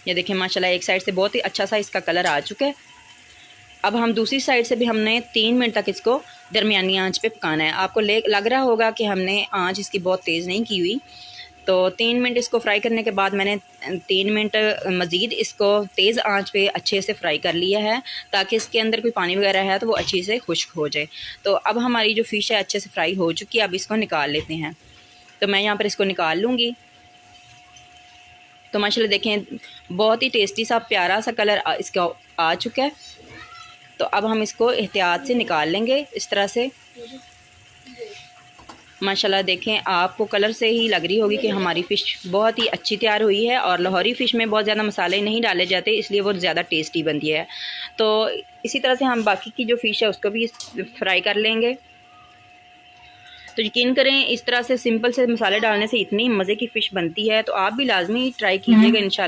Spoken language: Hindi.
ये देखें माशाल्लाह एक साइड से बहुत ही अच्छा सा इसका कलर आ चुका है। अब हम दूसरी साइड से भी हमने 3 मिनट तक इसको दरमियानी आंच पे पकाना है। आपको लग रहा होगा कि हमने आंच इसकी बहुत तेज़ नहीं की हुई। तो 3 मिनट इसको फ्राई करने के बाद मैंने 3 मिनट मज़ीद इसको तेज़ आंच पे अच्छे से फ्राई कर लिया है, ताकि इसके अंदर कोई पानी वगैरह है तो वो अच्छी से खुश्क हो जाए। तो अब हमारी जो फ़िश है अच्छे से फ्राई हो चुकी है। अब इसको निकाल लेते हैं। तो मैं यहाँ पर इसको निकाल लूँगी। तो माशाल्लाह देखें बहुत ही टेस्टी सा प्यारा सा कलर इसका आ चुका है। तो अब हम इसको एहतियात से निकाल लेंगे इस तरह से। माशाल्लाह देखें आपको कलर से ही लग रही होगी कि हमारी फ़िश बहुत ही अच्छी तैयार हुई है। और लाहौरी फ़िश में बहुत ज़्यादा मसाले नहीं डाले जाते, इसलिए वो ज़्यादा टेस्टी बनती है। तो इसी तरह से हम बाकी की जो फ़िश है उसको भी फ्राई कर लेंगे। तो यकीन करें इस तरह से सिंपल से मसाले डालने से इतनी मज़े की फ़िश बनती है। तो आप भी लाजमी ट्राई कीजिएगा इंशाल्लाह।